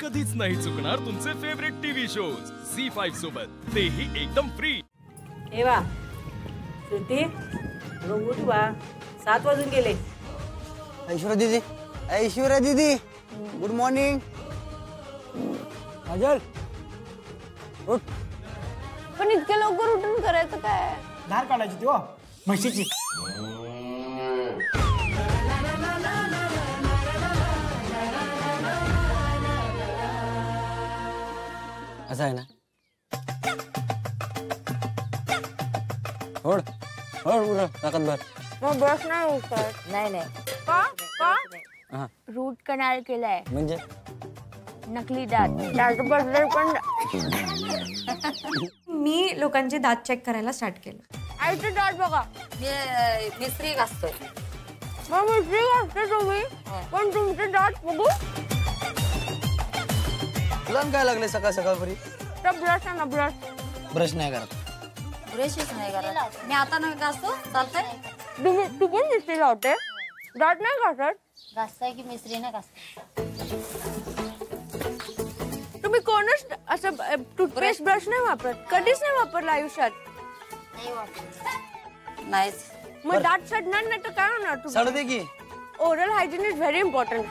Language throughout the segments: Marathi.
कधीच नाही चुकणार तुमचे फेवरेट टीव्ही शोज झी5 सोबत, तेही एकदम फ्री। एवा श्रुती उठ बा, 7 वाजून गेले। ऐश्वर्या दीदी गुड मॉर्निंग। काजल उठ। पण इतक्या लवकर उठून करायचं काय? धार काढायची ती हो म्हशीची। असं आहे ना, होड होड उडा ताकद भर। मग ब्रश नाही उचलत? नाही का का रूट कनाल केलाय म्हणजे नकली दात त्याचं बदल पण। मी लोकांचे दात चेक करायला स्टार्ट केलं। आईचे दात बघा, मिस्त्री घासतोय। मग मिस्त्री घासते तुम्ही, पण तुमचे दात बघू। तुला काय लागले सकाळ सकाळ बरी? ब्रश आहे ना, ब्रश ब्रश नाही करत, ब्रशच नाही करत मी। आता नाही घासतो, चालतंय। तू पण मिस्त्री लावते, दात नाही घासत? घासताय की मिस्त्री नाही घासत? तुम्ही कोणच असं टूथपेस्ट ब्रश नाही वापरत? कधीच नाही वापरला आयुष्यात? नाही वापरत। नाहीच। मग दात सडणार नाही तर काय होणार? तू सड दे की। Oral hygiene is very important.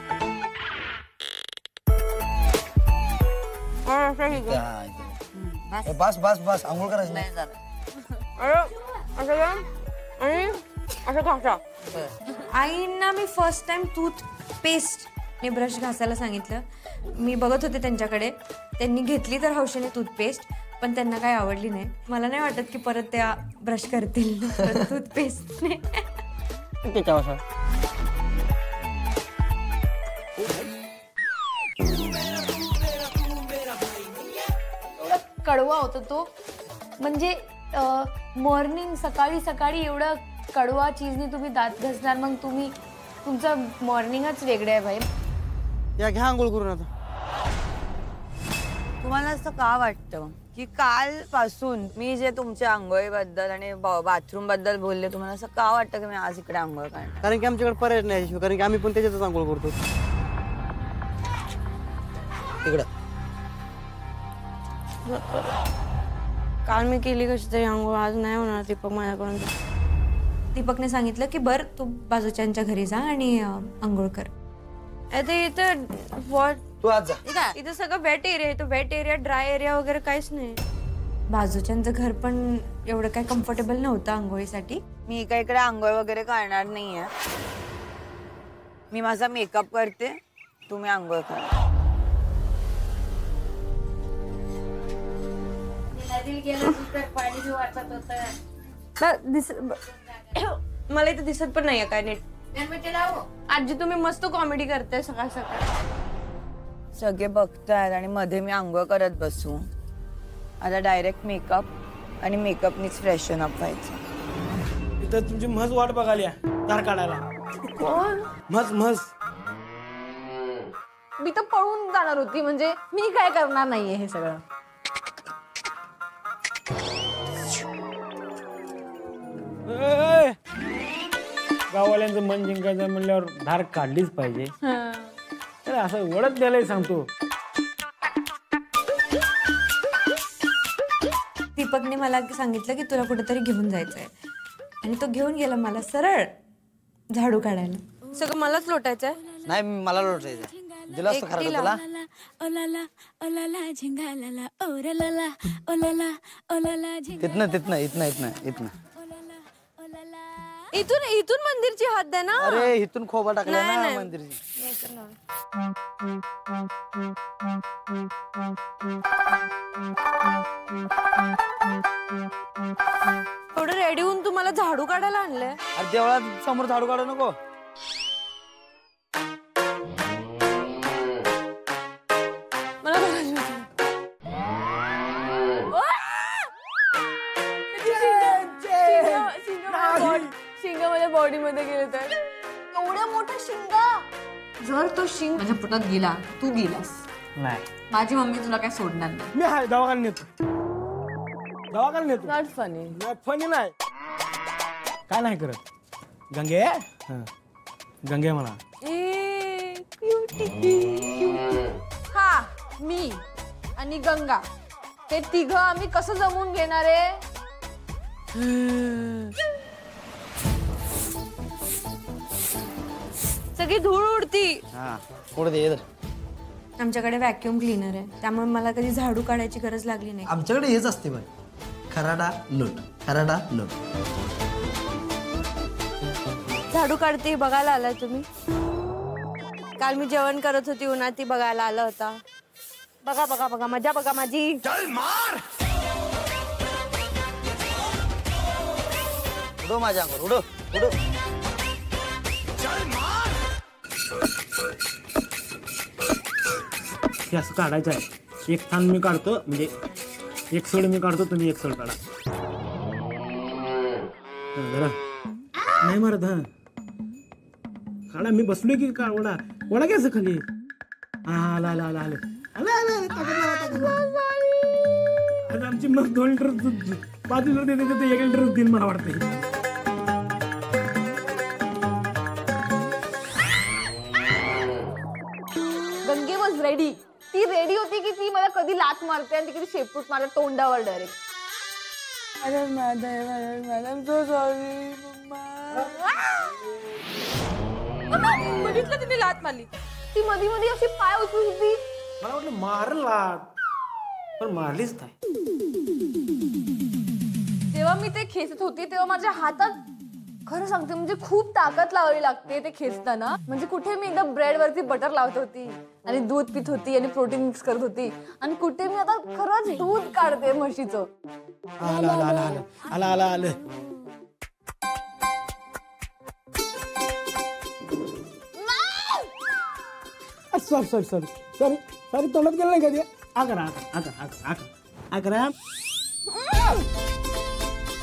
बस बस बस आंघोळ करायचं नाही। आणि असं घासा। आईंना मी फर्स्ट टाइम टूथपेस्ट ने ब्रश घासायला सांगितलं। मी बघत होते त्यांच्याकडे, त्यांनी घेतली तर हौशेने टूथपेस्ट, पण त्यांना काही आवडली नाही। मला नाही वाटत की परत त्या ब्रश करतील टूथपेस्टने। कडवा होता तो, म्हणजे मॉर्निंग सकाळी सकाळी एवढं कडवा चीजने तुम्ही दात घासणार, मग तुम्ही तुमचं मॉर्निंगच वेगळं आहे भाई। या घ्या आंघोळ करून आता। तुम्हाला असं का वाटतं की कालपासून मी जे तुमच्या आंघोळीबद्दल आणि बाथरूम बद्दल बोलले, तुम्हाला असं का वाटतं की मी आज इकडे आंघोळ करणार? कारण की आमच्याकडे पर्याय नाही, कारण की आम्ही पण त्याच्यातच आंघोळ करतो। इकडं काल मी केली कशी तरी आंघोळ, आज नाही होणार दीपक माझ्याकडून। दीपकने सांगितलं की बर तू बाजूच्यांच्या घरी जा आणि आंघोळ कर। इथं वॉट तू आज जा। इथं सगळं वेट एरिया आहे, तो वेट एरिया ड्राय एरिया वगैरे काहीच नाही। बाजूच्यांचं घर पण एवढं काही कम्फर्टेबल नव्हतं आंघोळीसाठी। मी काही इकडे आंघोळ वगैरे करणार नाहीये, मी माझा मेकअप करते, तुम्ही आंघोळ करा। मला इथे दिसत पण नाहीये काय नीट। आजी तुम्ही मस्त कॉमेडी करते सकाळ सकाळ। सगळे बघतायत आणि मध्ये मी आंघोळ करत बसू? आता डायरेक्ट मेकअप आणि मेकअपनीच फ्रेशन अप व्हायचं। इथं तुमची म्हस वाट बघाली धार काढायला। कोण? म्हस मी तर पळून जाणार होती, म्हणजे मी काय करणार नाहीये हे सगळं। गाववाल्यांचं मन जिंकायचं म्हणल्यावर धार काढलीच पाहिजे। तर असं वळत द्यायला सांगतो। दीपकने मला सांगितलं की तुला कुठेतरी घेऊन जायचंय, आणि तो घेऊन गेला मला सरळ झाडू काढायला। सगळं मलाच लोटायचंय? नाही मला लोटायचं, दिला असतं खरं तुला। तिथनं तिथनं इथनं इथनं इथनं इथून इथून मंदिरची हद्द आहे ना? अरे इथून खोबा टाकला ना मंदिरची। थोडं रेडी होऊन तुम्हाला झाडू काढायला आणलंय? अरे देवळात समोर झाडू काढू नको। मला शिंग माझ्या बॉडी मध्ये गेले तर एवढं मोठं शिंग। जर तो शिंग माझ्या पोटात गेला, तू गेलास, नाही माझी मम्मी तुला काय सोडणार नाही। मी हाय दवाखान्यात नेतो, दवाखान्यात नेतो। Not funny. नाही फनी नाही, काय नाही करत। गंगे गंगे म्हणा। हा मी आणि गंगा हे तिघं आम्ही कसं जमून घेणार आहे? सगळी धूळ उडती. हा पुढे दे इधर. आमच्याकडे व्हॅक्युम क्लीनर आहे, त्यामुळे मला कधी झाडू काढायची गरज लागली नाही. आमच्याकडे हेच असते बघ, खराडा लोट, खराडा लोट. झाडू काढते बघायला आलाय तुम्ही? काल मी जेवण करत होती उन्हात, ती बघायला आला होता. बघा बघा बघा, मजा बघा माझी. चल मार. उडो माझ्या अंगावर, उडो उडो. चल मार. हे असं काढायचं आहे. एक थान मी काढतो, म्हणजे एक सोड मी काढतो, तुम्ही एक सोड काढा. जरा नाही मारत. हा काढा, मी बसलोय की का वडा वडा घ्यायचं खाली. हा आला आला आला आलं आता आमची मग 2 लिटर 5 लिटर देते, 1 लिटर देईल मला वाटतं. गंगे वॉज रेडी. ती रेडी होती की ती मला कधी लात मारते आणि ती कधी शेपूट माझ्या तोंडावर डायरेक्ट. अरे मॅडम सो सॉरी बघितलं तिने लात मारली. ती मध्ये मध्ये अशी पाय उचलून होती. मला वाटलं मारला, पण मारलीच नाही. जेव्हा मी ते खेचत होती तेव्हा माझ्या हातात, खरं सांगते म्हणजे खूप ताकद लावावी लागते ते खेचताना. म्हणजे कुठे मी एकदम ब्रेड वरती बटर लावत होती आणि दूध पित होती आणि प्रोटीन मिक्स करत होती, आणि कुठे मी आता खरंच दूध काढते म्हशीचं. आलं आलं आलं आलं आलं आलं आलं. Sorry sorry sorry sorry sorry, तोंडात गेलं नाही कधी. आकरा आकरा आकरा आकरा आकरा.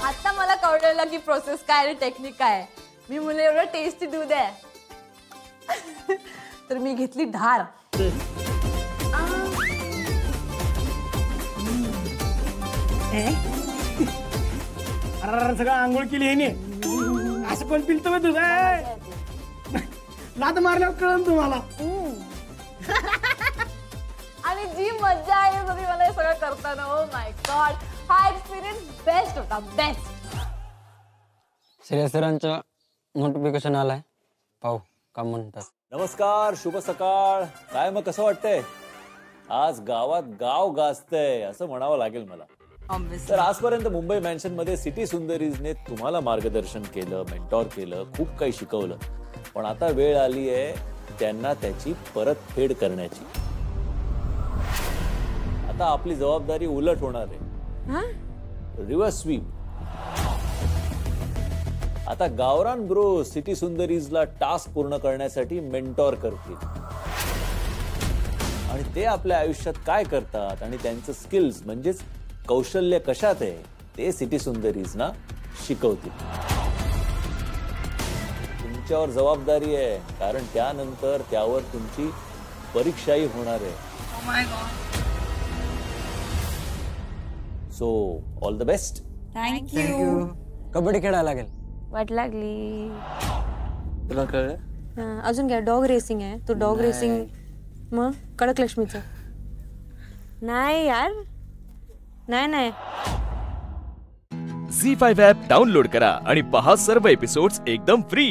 आता मला कळलेलं की प्रोसेस काय आणि टेक्निक काय. मी मुलं एवढं टेस्टी दूध आहे तर मी घेतली धार. अरे सगळं आंघोळ केली आहे नी. असं कोण पिलतो दूध? लात मारल्यावर कळलं तुम्हाला. आणि जी मजा आहे तुम्ही मला हे सगळं करताना, ओ माय गॉड, हा एक्सपिरियन्स बेस्ट होता, बेस्ट. श्रेयस सरांचं नोटिफिकेशन आलाय, पाहू का म्हणतात. नमस्कार, शुभ सकाळ. काय मग कसं वाटतंय? आज गावात गाव गाजतंय असं म्हणावं लागेल मला. तर आजपर्यंत मुंबई मॅन्शन मध्ये सिटी सुंदरीजने तुम्हाला मार्गदर्शन केलं, मेंटॉर केलं, खूप काही शिकवलं. पण आता वेळ आली आहे त्यांना त्याची परतफेड करण्याची. आता आपली जबाबदारी उलट होणार आहे, रिव्हर्स स्वीप. आता गावरान ब्रो सिटी सुंदरीजला टास्क पूर्ण करण्यासाठी मेंटॉर करतील, आणि ते आपल्या आयुष्यात काय करतात आणि त्यांचं स्किल्स म्हणजेच कौशल्य कशात आहे ते सिटी सुंदरीजना शिकवतील. तुमच्यावर जबाबदारी आहे, कारण त्यानंतर त्यावर तुमची परीक्षाही होणार आहे. So all the best. Thank you. Kabaddi खेळायला लागेल. वाट लागली. तुला कळलं? अजून काय डॉग रेसिंग आहे? तू डॉग रेसिंग मग कडक लक्ष्मीचं नाही यार. नाही नाही. झी5 ॲप डाउनलोड करा आणि पहा सर्व एपिसोड्स एकदम फ्री.